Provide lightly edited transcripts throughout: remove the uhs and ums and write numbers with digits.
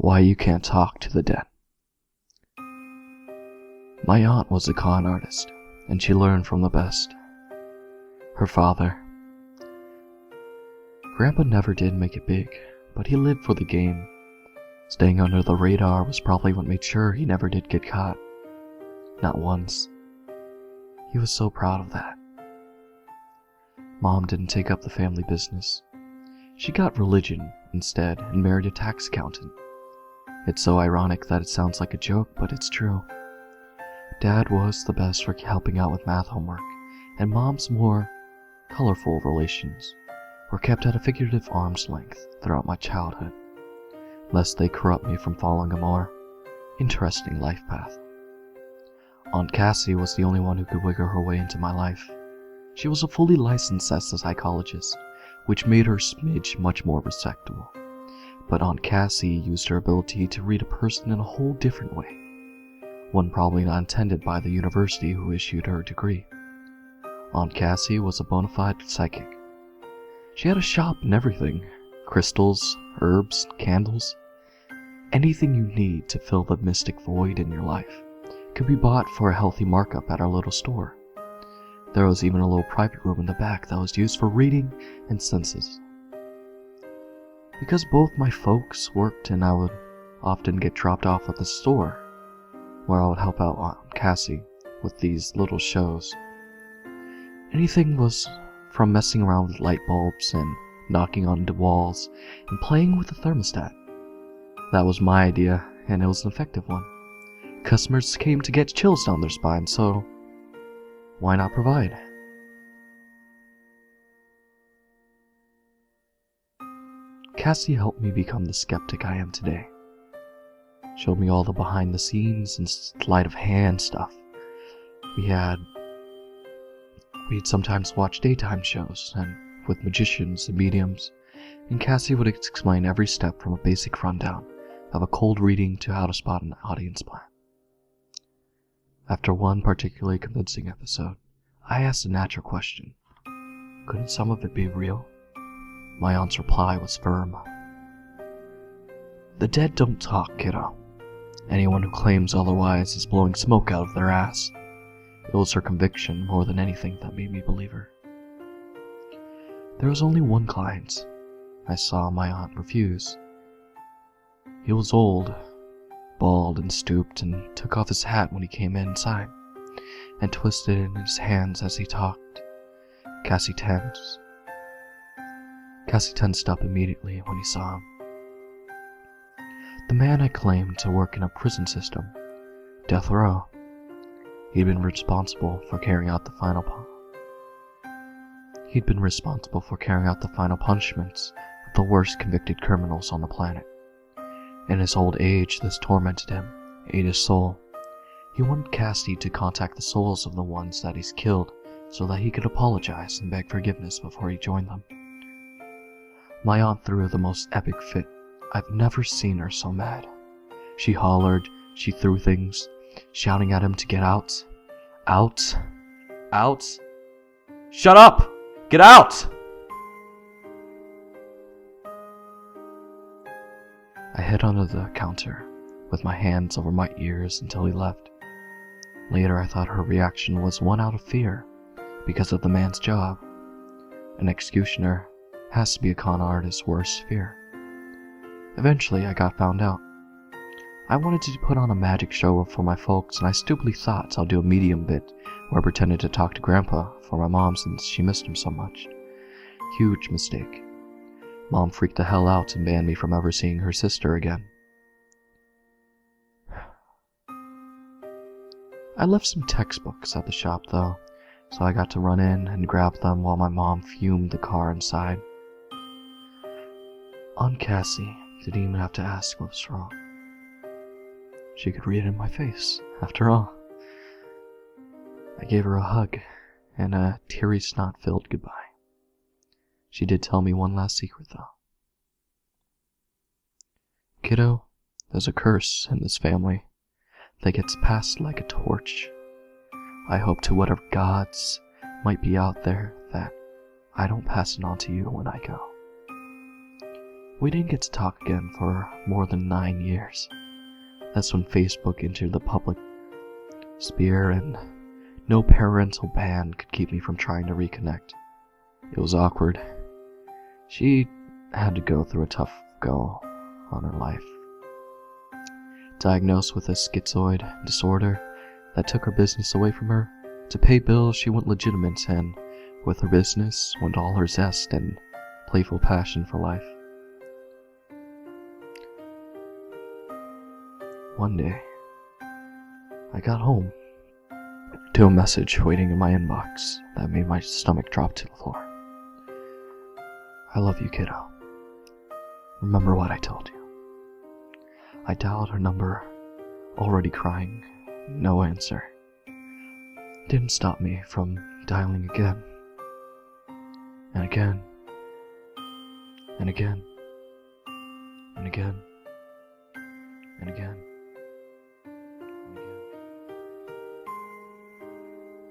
Why you can't talk to the dead. My aunt was a con artist, and she learned from the best. Her father. Grandpa never did make it big, but he lived for the game. Staying under the radar was probably what made sure he never did get caught. Not once. He was so proud of that. Mom didn't take up the family business. She got religion instead and married a tax accountant. It's so ironic that it sounds like a joke, but it's true. Dad was the best for helping out with math homework, and Mom's more colorful relations were kept at a figurative arm's length throughout my childhood, lest they corrupt me from following a more interesting life path. Aunt Cassie was the only one who could wiggle her way into my life. She was a fully licensed as a psychologist, which made her smidge much more respectable. But Aunt Cassie used her ability to read a person in a whole different way, one probably not intended by the university who issued her degree. Aunt Cassie was a bona fide psychic. She had a shop and everything: crystals, herbs, candles. Anything you need to fill the mystic void in your life could be bought for a healthy markup at our little store. There was even a little private room in the back that was used for reading and senses. Because both my folks worked and I would often get dropped off at the store, where I would help out Aunt Cassie with these little shows. Anything was from messing around with light bulbs and knocking on the walls and playing with the thermostat. That was my idea, and it was an effective one. Customers came to get chills down their spine, so why not provide? Cassie helped me become the skeptic I am today. Showed me all the behind the scenes and sleight of hand stuff. We'd sometimes watch daytime shows and with magicians and mediums, and Cassie would explain every step from a basic rundown of a cold reading to how to spot an audience plan. After one particularly convincing episode, I asked a natural question. Couldn't some of it be real? My aunt's reply was firm. The dead don't talk, kiddo. Anyone who claims otherwise is blowing smoke out of their ass. It was her conviction more than anything that made me believe her. There was only one client I saw my aunt refuse. He was old, bald and stooped, and took off his hat when he came inside, and twisted it in his hands as he talked. Cassie tensed up immediately when he saw him. The man I claimed to work in a prison system, death row. He'd been responsible for carrying out the final punishments of the worst convicted criminals on the planet. In his old age, this tormented him, ate his soul. He wanted Cassie to contact the souls of the ones that he's killed so that he could apologize and beg forgiveness before he joined them. My aunt threw the most epic fit. I've never seen her so mad. She hollered, she threw things, shouting at him to get out. Out! Out! Shut up! Get out! I hid under the counter, with my hands over my ears until he left. Later I thought her reaction was one out of fear, because of the man's job. An executioner has to be a con artist's worst fear. Eventually I got found out. I wanted to put on a magic show for my folks, and I stupidly thought I'll do a medium bit where I pretended to talk to Grandpa for my mom since she missed him so much. Huge mistake. Mom freaked the hell out and banned me from ever seeing her sister again. I left some textbooks at the shop though, so I got to run in and grab them while my mom fumed the car inside. Aunt Cassie didn't even have to ask what was wrong. She could read it in my face, after all. I gave her a hug and a teary snot-filled goodbye. She did tell me one last secret, though. Kiddo, there's a curse in this family that gets passed like a torch. I hope to whatever gods might be out there that I don't pass it on to you when I go. We didn't get to talk again for more than 9 years. That's when Facebook entered the public sphere and no parental ban could keep me from trying to reconnect. It was awkward. She had to go through a tough go on her life. Diagnosed with a schizoid disorder that took her business away from her. To pay bills, she went legitimate, and with her business went all her zest and playful passion for life. One day, I got home to a message waiting in my inbox that made my stomach drop to the floor. I love you, kiddo. Remember what I told you. I dialed her number, already crying. No answer. Didn't stop me from dialing again. And again. And again. And again. And again. And again.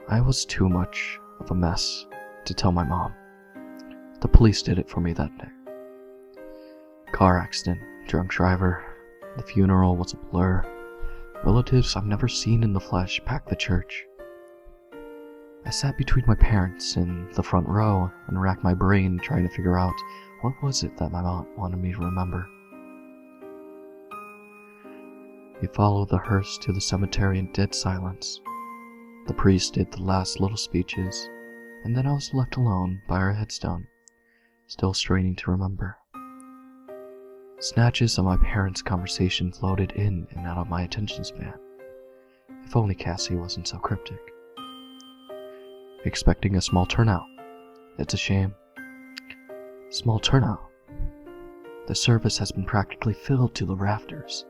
I was too much of a mess to tell my mom. The police did it for me that day. Car accident, drunk driver. The funeral was a blur. Relatives I've never seen in the flesh packed the church. I sat between my parents in the front row and racked my brain trying to figure out what was it that my mom wanted me to remember. We followed the hearse to the cemetery in dead silence. The priest did the last little speeches, and then I was left alone by our headstone, still straining to remember. Snatches of my parents' conversation floated in and out of my attention span. If only Cassie wasn't so cryptic. Expecting a small turnout. It's a shame. Small turnout. The service has been practically filled to the rafters.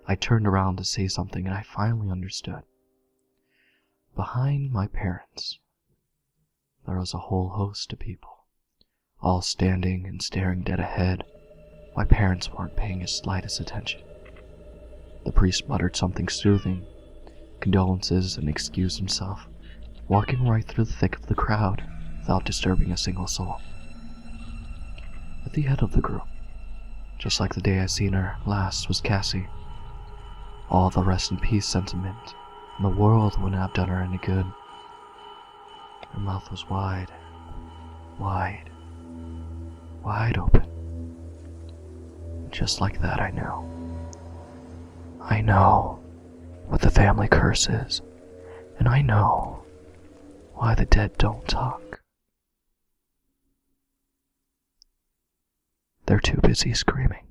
I turned around to say something and I finally understood. Behind my parents, there was a whole host of people, all standing and staring dead ahead. My parents weren't paying the slightest attention. The priest muttered something soothing, condolences, and excused himself, walking right through the thick of the crowd without disturbing a single soul. At the head of the group, just like the day I seen her last, was Cassie. All the rest in peace sentiment in the world wouldn't have done her any good. Her mouth was wide, wide, wide open. Just like that, I know what the family curse is, and I know why the dead don't talk. They're too busy screaming.